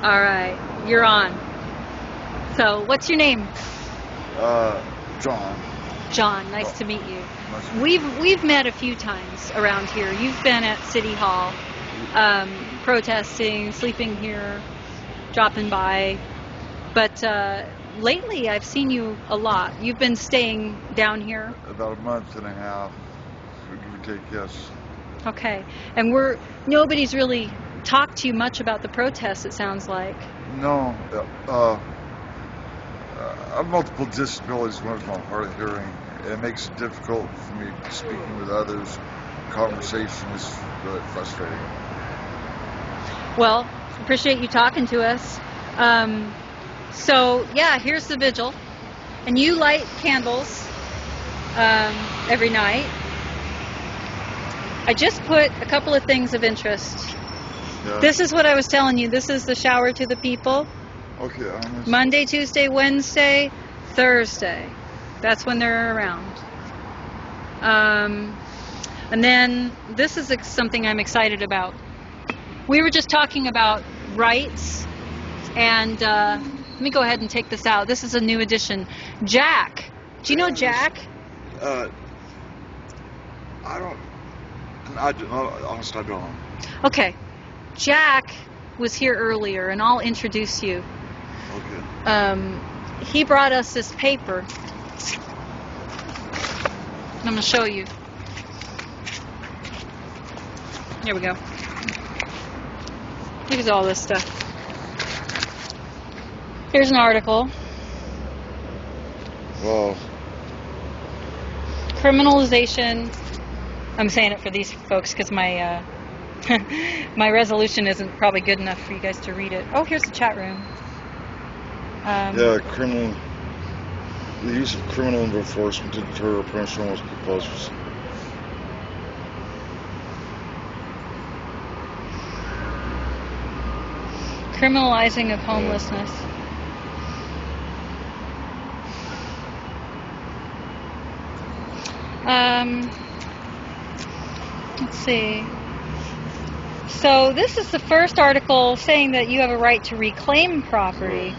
All right, you're on. So, what's your name? John. John. Nice to meet you. We've met a few times around here. You've been at City Hall, protesting, sleeping here, dropping by. But lately, I've seen you a lot. You've been staying down here. About a month and a half, give or take, yes. Okay, and nobody's really talked to you much about the protests. It sounds like. No, I have multiple disabilities. One is my hard of hearing. It makes it difficult for me speaking with others. Conversation is really frustrating. Well, appreciate you talking to us. So yeah, here's the vigil, and you light candles every night. I just put a couple of things of interest. Yeah. This is what I was telling you. This is the shower to the people. Okay. Monday, Tuesday, Wednesday, Thursday. That's when they're around. And then this is something I'm excited about. We were just talking about rights, and let me go ahead and take this out. This is a new edition. Jack. Do you know Jack? Honestly, I don't. Okay. Jack was here earlier, and I'll introduce you. Okay. He brought us this paper. I'm going to show you. Here we go. Here's all this stuff. Here's an article. Well. Criminalization. I'm saying it for these folks because my my resolution isn't probably good enough for you guys to read it. Oh, here's the chat room. The use of criminal enforcement to deter or punish homeless people. Criminalizing of homelessness. Let's see. So this is the first article saying that you have a right to reclaim property,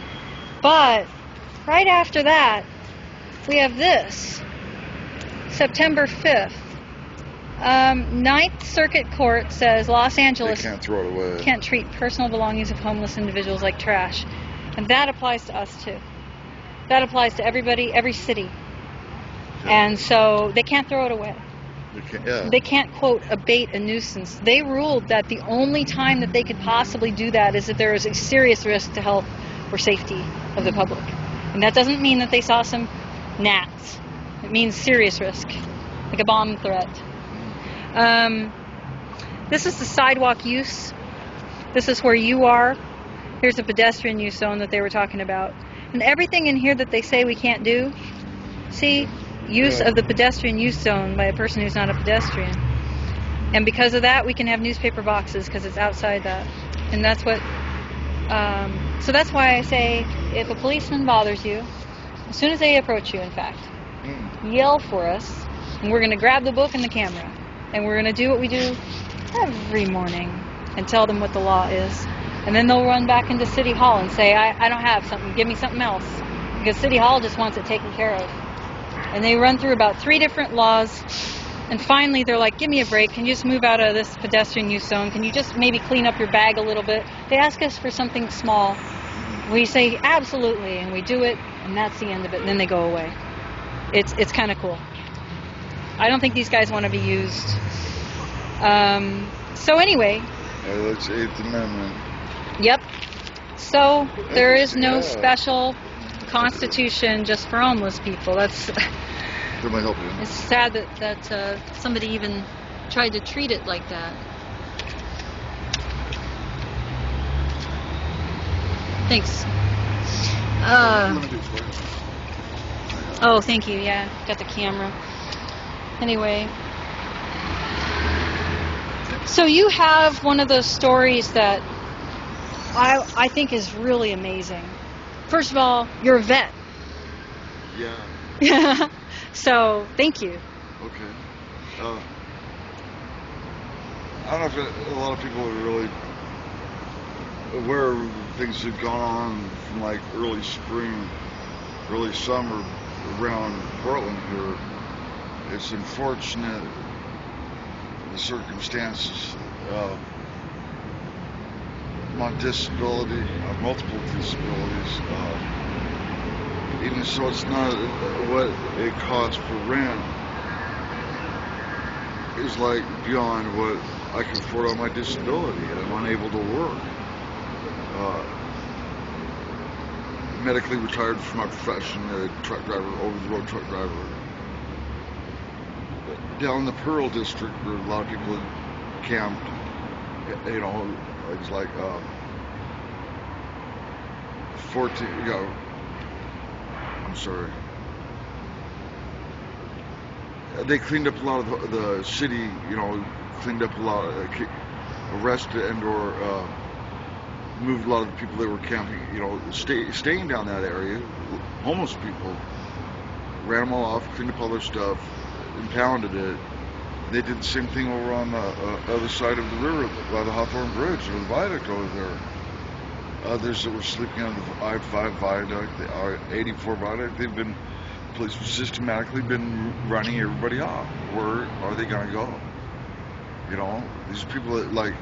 but right after that we have this. September 5th. Ninth Circuit Court says Los Angeles can't throw it away. Can't treat personal belongings of homeless individuals like trash. And that applies to us too. That applies to everybody, every city. Yeah. And so they can't throw it away. They can't, quote, abate a nuisance. They ruled that the only time that they could possibly do that is if there is a serious risk to health or safety of the public. And that doesn't mean that they saw some gnats. It means serious risk, like a bomb threat. This is the sidewalk use. This is where you are. Here's a pedestrian use zone that they were talking about. And everything in here that they say we can't do, see, use of the pedestrian use zone by a person who's not a pedestrian. And because of that, we can have newspaper boxes because it's outside that. And that's what, so that's why I say if a policeman bothers you, as soon as they approach you, in fact, yell for us, and we're going to grab the book and the camera. And we're going to do what we do every morning and tell them what the law is. And then they'll run back into City Hall and say, I don't have something, give me something else. Because City Hall just wants it taken care of. And they run through about 3 different laws. And finally they're like, give me a break. Can you just move out of this pedestrian use zone? Can you just maybe clean up your bag a little bit? They ask us for something small. We say, absolutely. And we do it. And that's the end of it. And then they go away. It's kind of cool. I don't think these guys want to be used. So anyway. That's 8th Amendment. Yep. So there is no special constitution just for homeless people. That's. It's sad that somebody even tried to treat it like that. Thanks. Oh, thank you. Yeah, got the camera. Anyway, so you have one of those stories that I think is really amazing. First of all, you're a vet. Yeah. So, thank you. Okay. I don't know if a lot of people would really where things have gone on from like early spring, early summer around Portland here. It's unfortunate the circumstances of my disability, multiple disabilities. Even so, it's not what it costs for rent is like beyond what I can afford on my disability, and I'm unable to work. Medically retired from my profession, a truck driver, over-the-road truck driver. Down in the Pearl district, where a lot of people had camped, you know, it's like 14, you know, I'm sorry. They cleaned up a lot of the city, you know, cleaned up a lot, arrested and or moved a lot of the people that were camping, you know, staying down that area, homeless people, ran them all off, cleaned up all their stuff, impounded it. They did the same thing over on the other side of the river by the Hawthorne Bridge, or the viaduct over there. Others that were sleeping on the I-5 viaduct, the I-84 viaduct, police have systematically been running everybody off. Where are they going to go? You know, these people that, like,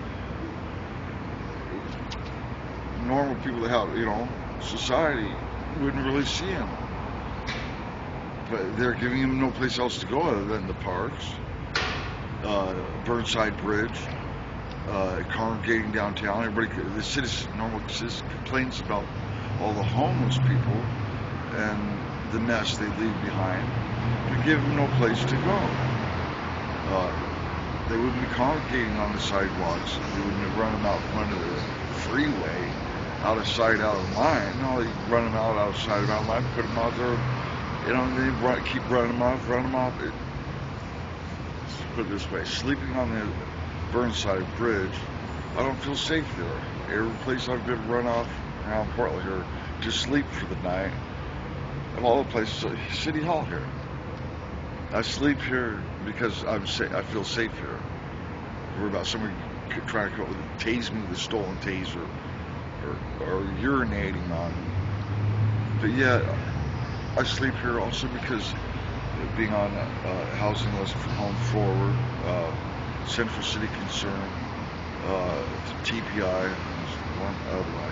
normal people that have, you know, society wouldn't really see them. But they're giving them no place else to go other than the parks, Burnside Bridge, congregating downtown. Normal citizen complains about all the homeless people and the mess they leave behind. They give them no place to go. They wouldn't be congregating on the sidewalks. They wouldn't have run them out from under the freeway, out of sight, out of mind. No, they run them out of sight, out of mind, put them out there. You know, they keep running them off. Let's put it this way: sleeping on the Burnside Bridge, I don't feel safe there. Every place I've been run off around Portland here to sleep for the night, of all the places, City Hall here. I sleep here because I feel safe here. Worry about somebody trying to tase me with a stolen taser or urinating on me. But yeah, I sleep here also because being on a housing list from Home Forward, Central City Concern, TPI, one other I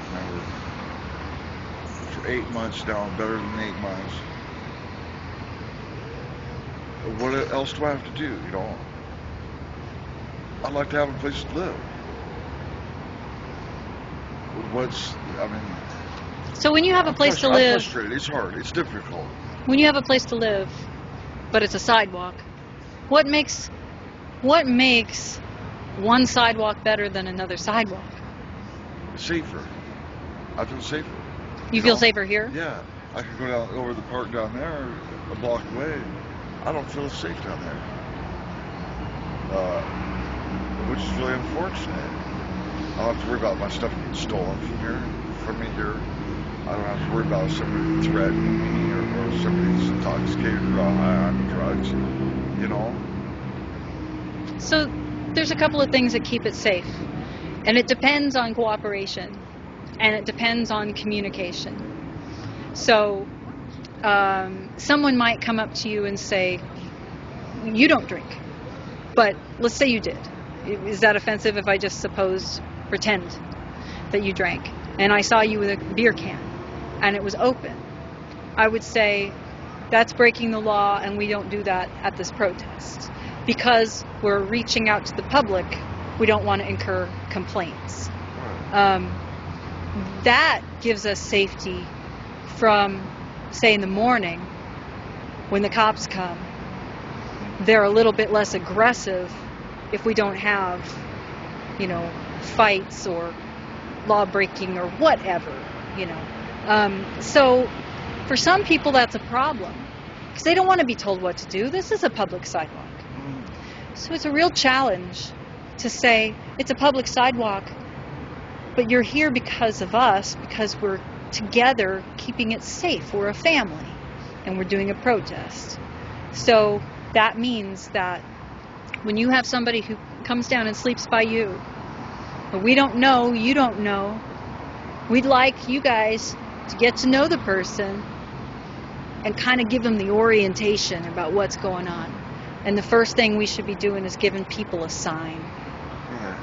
remember. For 8 months now, better than 8 months. What else do I have to do, you know? I'd like to have a place to live. So when you have a place to I'm live, frustrated. It's hard. It's difficult. when you have a place to live, but it's a sidewalk, what makes one sidewalk better than another sidewalk? Safer. I feel safer. You feel safer here? Yeah. I could go down over the park down there, a block away. I don't feel safe down there. Which is really unfortunate. I don't have to worry about my stuff getting stolen from me here. I don't have to worry about somebody threatening me or somebody's intoxicated or high on drugs, you know. So there's a couple of things that keep it safe. And it depends on cooperation. And it depends on communication. So someone might come up to you and say, you don't drink. But let's say you did. Is that offensive if I just pretend that you drank? And I saw you with a beer can and it was open. I would say that's breaking the law and we don't do that at this protest. Because we're reaching out to the public, we don't want to incur complaints. That gives us safety from, say, in the morning when the cops come. They're a little bit less aggressive if we don't have, you know, fights or law breaking or whatever, you know. So for some people that's a problem because they don't want to be told what to do. This is a public sidewalk. So it's a real challenge to say it's a public sidewalk, but you're here because of us, because we're together keeping it safe. We're a family and we're doing a protest. So that means that when you have somebody who comes down and sleeps by you, But we don't know, you don't know. We'd like you guys to get to know the person and kind of give them the orientation about what's going on. And the first thing we should be doing is giving people a sign. Right.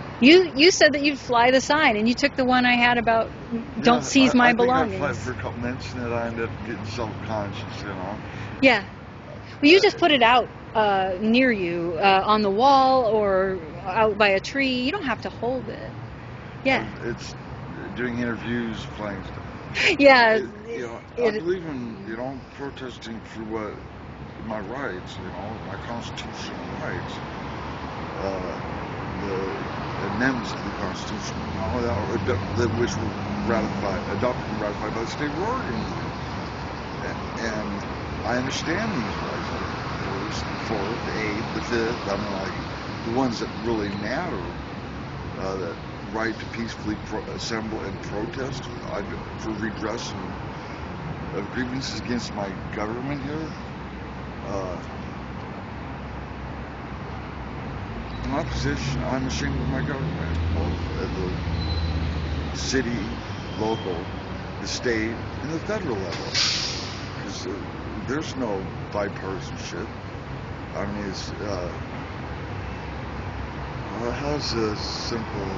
You said that you'd fly the sign, and you took the one I had about don't seize my belongings. I think I flied for a couple minutes, and then I ended up getting self-conscious, you know. Yeah. Well, you just put it out near you, on the wall or out by a tree. You don't have to hold it. Yeah. It's doing interviews, playing stuff. Yeah. I believe in, protesting for what my rights, my constitutional rights. The amendments to the Constitution, which were adopted and ratified by the state of Oregon. And I understand these rights, the first, the fourth, the eighth, the fifth. I mean, like the ones that really matter. That right to peacefully assemble and protest for redress of grievances against my government here. In my position, I'm ashamed of my government, both at the city, local, the state, and the federal level. Because there's no bipartisanship. I mean, it's how's a simple.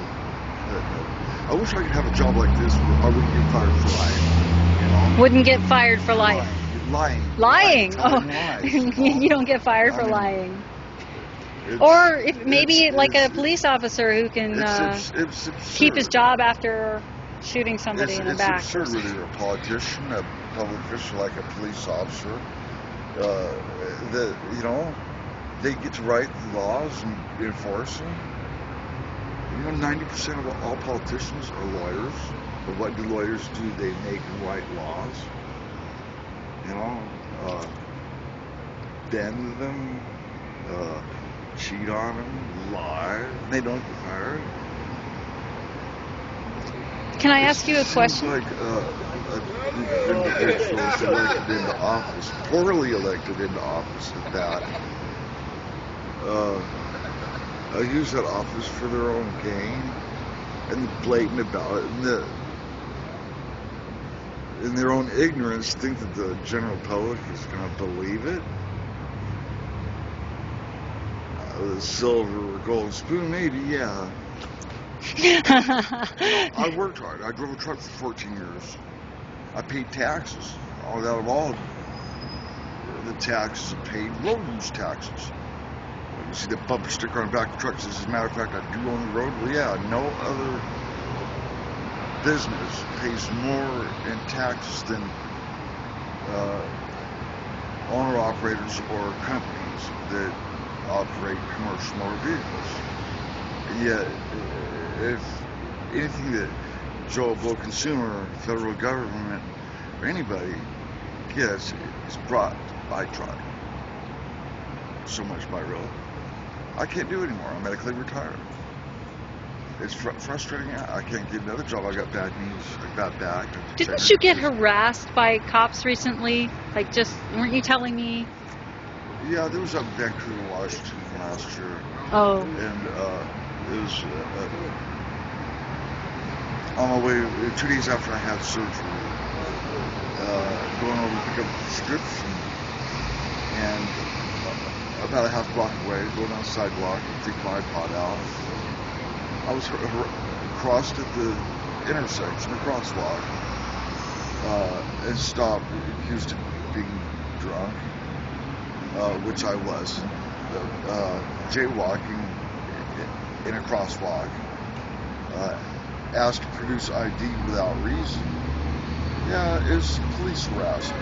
I wish I could have a job like this where I wouldn't get fired for lying. Wouldn't get fired for life. Lying. Oh, you don't get fired for lying. Or if maybe like a police officer who can keep his job after shooting somebody in the back. It's absurd whether you're a politician, a public official, like a police officer. They get to write the laws and enforce them. 90% of all politicians are lawyers. But what do lawyers do? They make and write laws. Bend them. Cheat on them, lie, and they don't get fired. Can I ask you a question? Like individuals elected into office, poorly elected into office at that, use that office for their own gain, and blatant about it, and in their own ignorance think that the general public is going to believe it. The silver or golden spoon, maybe, yeah. I worked hard. I drove a truck for 14 years. I paid taxes. Out of all the taxes I paid, road use taxes. You see the bumper sticker on the back of the truck says, as a matter of fact, I do own the road. Well, yeah, no other business pays more in taxes than owner-operators or companies that operate commercial motor vehicles. And yet, if anything that Joe Blow consumer, federal government, or anybody gets is brought by truck. So much by road. I can't do it anymore. I'm medically retired. It's frustrating. I can't get another job. I got bad knees. I got back. Didn't you get harassed by cops recently? Weren't you telling me? Yeah, there was up in Vancouver, Washington last year. Oh. And it was on my way, 2 days after I had surgery, going over to pick up a prescription, and about a half block away, going down the sidewalk, take my iPod out. I was crossed at the intersection, the crosswalk, and stopped, accused of being drunk. Which I was, jaywalking in a crosswalk, asked to produce ID without reason. Yeah, it's police harassment.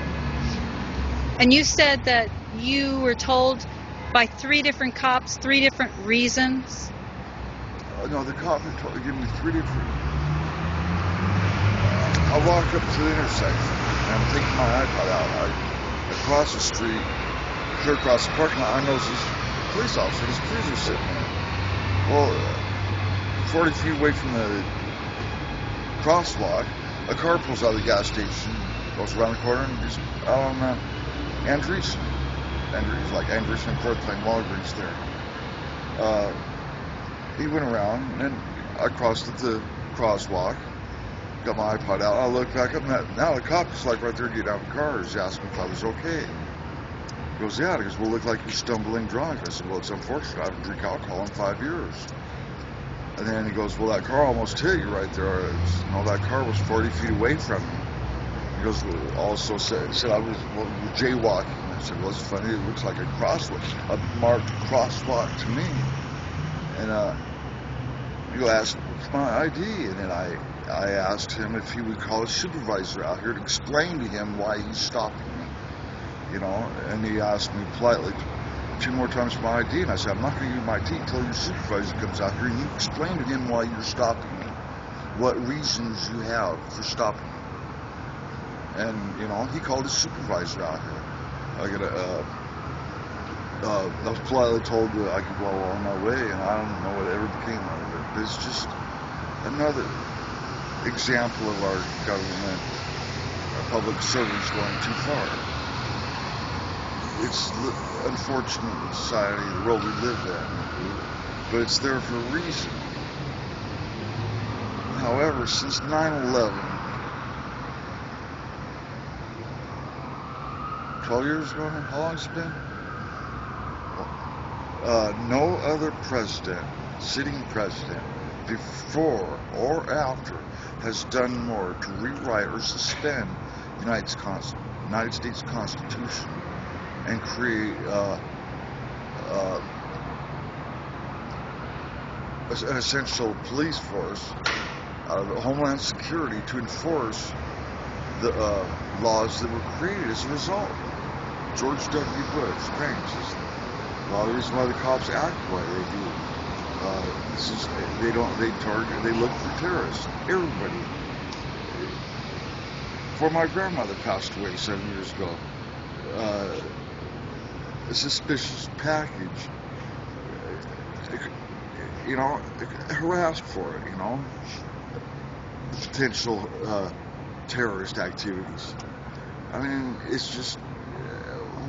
And you said that you were told by 3 different cops 3 different reasons? No, the cop had given me 3 different... I walk up to the intersection, and I'm taking my iPod out. I cross the street, clear across the parking lot. I notice this police officer, this cruiser sitting there. Well, 40 feet away from the crosswalk, a car pulls out of the gas station, goes around the corner, and just out on Andreessen. Andreessen and Fourth Lane Walgreens there. He went around, and I crossed at the crosswalk, got my iPod out. I looked back up, and now the cop is like right there getting out of the car. He's asking me if I was okay. He goes, yeah. He goes, well, look like you're stumbling drunk. I said, well, it's unfortunate. I haven't drank alcohol in 5 years. And then he goes, well, that car almost hit you right there. That car was 40 feet away from me. He goes, well, also said I was jaywalking. I said, well, it's funny. It looks like a crosswalk, a marked crosswalk to me. And he asked for my ID, and then I asked him if he would call his supervisor out here to explain to him why he's stopping me. And he asked me politely 2 more times for my ID, and I said, I'm not going to give you my ID until your supervisor comes out here and you explain to him why you're stopping me, what reasons you have for stopping me. And he called his supervisor out here. I was politely told that I could go on my way, and I don't know what ever became of it. But it's just another example of our government, our public servants going too far. It's unfortunate in society, the world we live in, but it's there for a reason. However, since 9/11, 12 years ago, how long has it been? No other president, sitting president, before or after, has done more to rewrite or suspend the United States Constitution and create an essential police force, Homeland Security, to enforce the laws that were created as a result. George W. Bush, thanks. A lot of the reason why the cops act the way they do. They look for terrorists. Everybody. Before my grandmother passed away 7 years ago, a suspicious package, harassed for it, potential terrorist activities. I mean, it's just,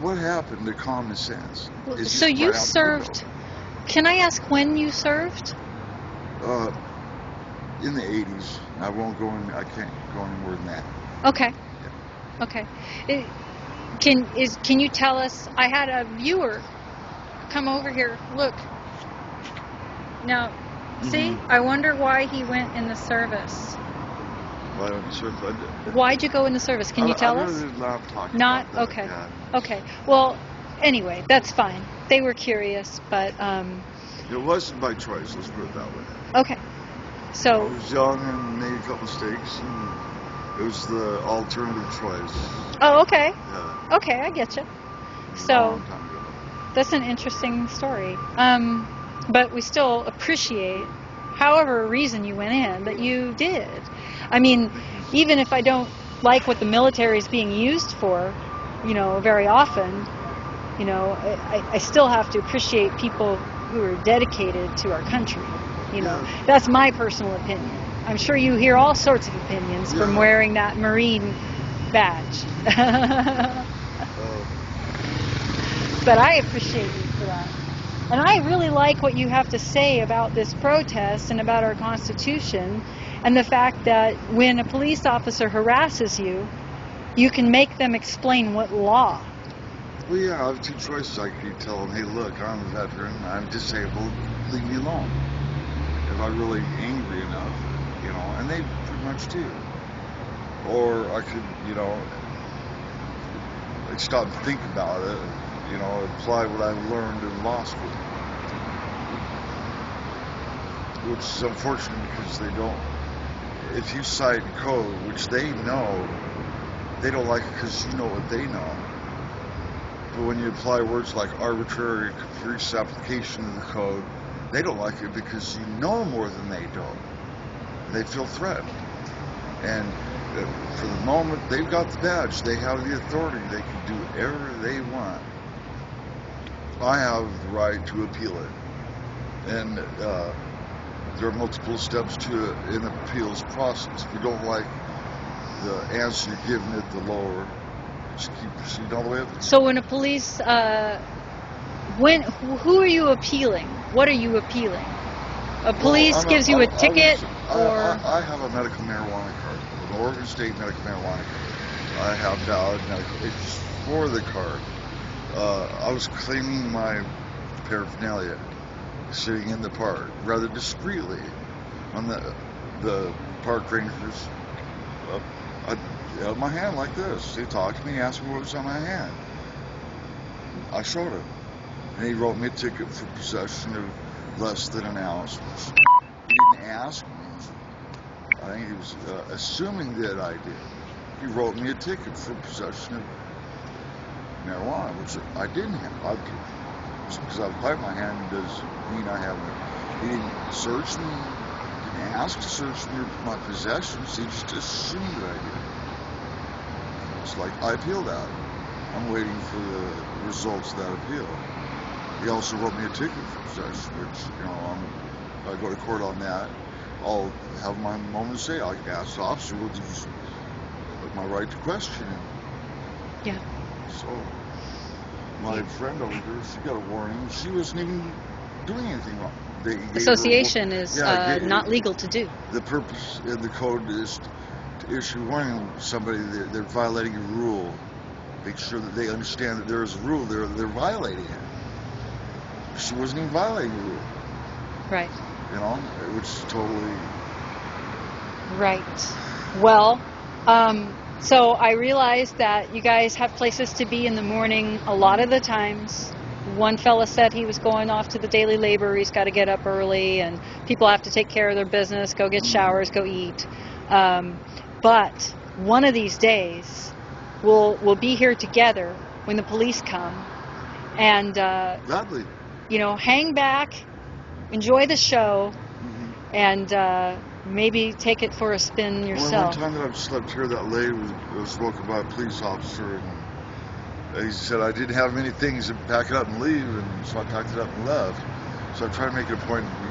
what happened to common sense? So you served, can I ask when you served? In the 80s. I can't go any more than that. Okay. Yeah. Okay. Can you tell us, I had a viewer come over here, look. Now, see, I wonder why he went in the service. Why don't you serve? Why'd you go in the service? Can you tell us? I really love talking Not? about that. Okay. Yeah. Okay. Well, anyway, that's fine. They were curious, but... It wasn't by choice, let's put it that way. Okay. So... I was young and made a couple mistakes, and it was the alternative choice. Oh, okay. Yeah. Okay, I get you. A So, long time ago. that's an interesting story. But we still appreciate, however reason you went in, that you did. I mean, even if I don't like what the military is being used for, very often, I still have to appreciate people who are dedicated to our country. Yeah. That's my personal opinion. I'm sure you hear all sorts of opinions from Yeah. wearing that Marine badge. But I appreciate you for that. And I really like what you have to say about this protest and about our Constitution, and the fact that when a police officer harasses you, you can make them explain what law. Well, yeah, I have 2 choices. I could tell them, hey, look, I'm a veteran, I'm disabled, leave me alone. If I'm really angry enough, and they pretty much do. Or I could, stop and think about it, apply what I learned in law school. Which is unfortunate because they don't, if you cite code, which they know, they don't like it because you know what they know. But when you apply words like arbitrary, capricious application of the code, they don't like it because you know more than they don't. They feel threatened. And for the moment they've got the badge, they have the authority, they can do whatever they want. I have the right to appeal it. And there are multiple steps to an appeals process. If you don't like the answer you're giving at the lower, just keep proceeding all the way up. So when a police, who are you appealing? What are you appealing? A police gives you a ticket, or I have a medical marijuana card, an Oregon State medical marijuana card. I have valid medical. It's for the card. I was cleaning my paraphernalia, sitting in the park rather discreetly. On the park rangers, I held my hand like this. He talked to me, asked me what was on my hand. I showed him, and he wrote me a ticket for possession of less than an ounce. Which he didn't ask me. I think he was assuming that I did. He wrote me a ticket for possession of marijuana, which I didn't have. Just because I pipe my hand does mean I have it. He didn't search me. Didn't ask to search me my possessions. He just assumed that I did. It's like I appealed that. I'm waiting for the results of that appeal. He also wrote me a ticket for possession, which, if I go to court on that, I'll have my moment to say. I can ask the officer, will use my right to question him. Yeah. So, my friend over here, she got a warning. She wasn't even doing anything wrong. Association is not legal to do. The purpose of the code is to issue warning to somebody that they're violating a rule. Make sure that they understand that there is a rule. They're violating it. She wasn't even violating the rule. Right. Which is totally... Right. Well, so I realized that you guys have places to be in the morning a lot of the times. One fella said he was going off to the daily labor. He's got to get up early, and people have to take care of their business, go get showers, go eat. But one of these days, we'll be here together when the police come, and Gladly. Hang back, enjoy the show, and maybe take it for a spin yourself. One time that I've slept here, that lady was woken by a police officer, and he said I didn't have many things to pack it up and leave, and so I packed it up and left. So I try to make it a point to be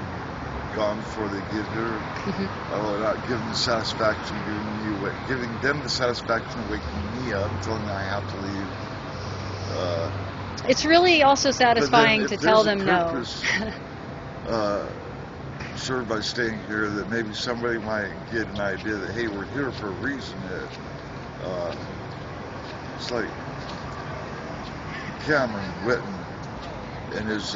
gone before they get here. Although not giving them the satisfaction of waking me up, telling me I have to leave. It's really also satisfying to tell them no. Served by staying here, that maybe somebody might get an idea that, hey, we're here for a reason. That it's like Cameron Whitten and his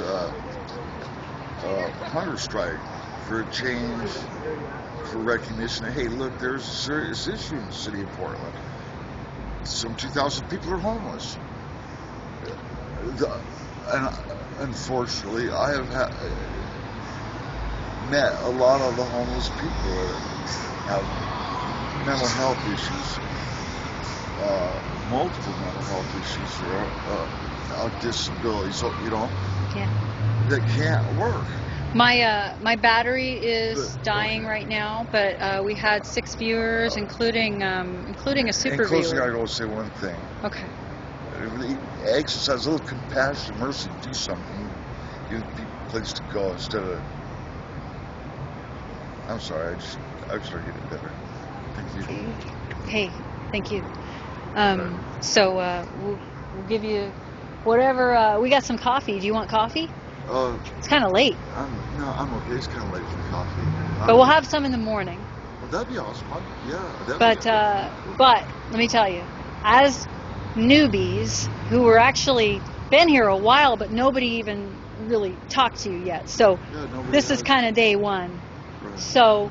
hunger strike for a change, for recognition that, hey, look, there's a serious issue in the city of Portland. Some 2,000 people are homeless. And unfortunately, I have met a lot of the homeless people that have mental health issues, multiple mental health issues, or disabilities, that can't work. My battery is dying right now, but we had 6 viewers, including a super In closing, viewer. I gotta say one thing. Okay. Exercise a little compassion, mercy, do something. Give people a place to go instead of... I'm sorry, I just started getting better. Thank you. Hey, thank you. So we'll give you whatever. We got some coffee. Do you want coffee? It's kind of late. I'm okay. It's kind of late for coffee. But we'll have some in the morning. Well, that'd be awesome. But let me tell you, as newbies who were actually been here a while, but nobody even really talked to you yet. So this is kind of day one. Right. So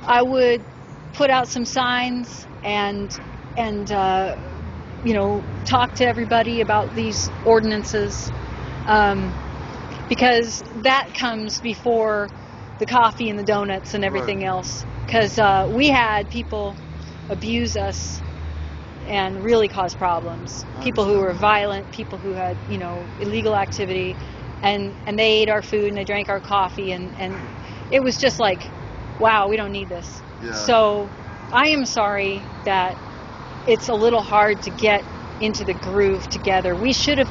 I would put out some signs and talk to everybody about these ordinances, because that comes before the coffee and the donuts and everything else. Because we had people abuse us and really cause problems. People who were violent, people who had illegal activity, and they ate our food and they drank our coffee, and it was just like, wow, we don't need this. Yeah. So I am sorry that it's a little hard to get into the groove together. We should have,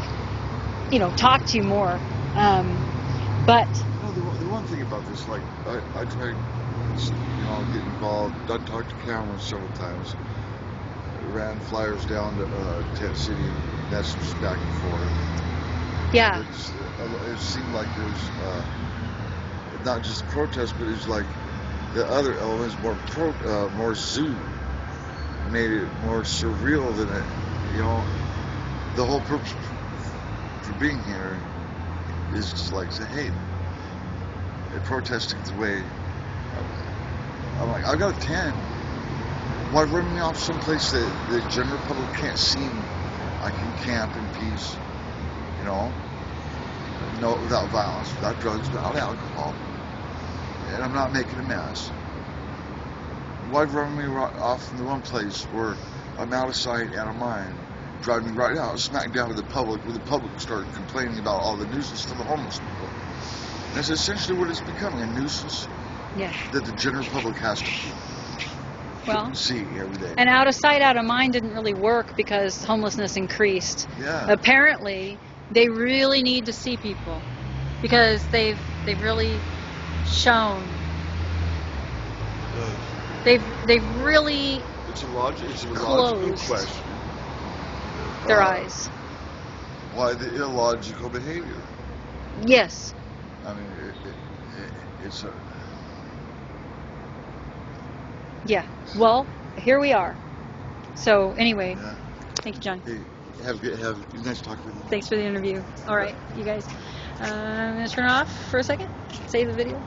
talked to you more. But the one thing about this, like, I tried, get involved. I talked to Cameron several times. Ran flyers down to Tent City, messages back and forth. yeah, It seemed like there's not just protest, but it's like the other elements more zoo, made it more surreal than it. You know, the whole purpose for being here is just like say, hey, protesting the way. I'm like, I got a tent. Why run me off someplace that the general public can't see me? I can camp in peace, you know, no, without violence, without drugs, without alcohol, and I'm not making a mess. Why run me off from the one place where I'm out of sight, out of mind, drive me right out, smack down to the public, where the public started complaining about all the nuisance to the homeless people. And that's essentially what it's becoming, a nuisance Yeah. that the general public has to Well, see every day. and out of sight, out of mind didn't really work because homelessness increased. Yeah. Apparently, they really need to see people because they've really shown. They've really It's a logical closed question. their eyes. Why the illogical behavior? Yes. I mean, it's a. Yeah. Well, here we are. So anyway, Yeah. thank you, John. Hey, have nice talking with you. Thanks for the interview. All right, you guys. I'm gonna turn off for a second. Save the video.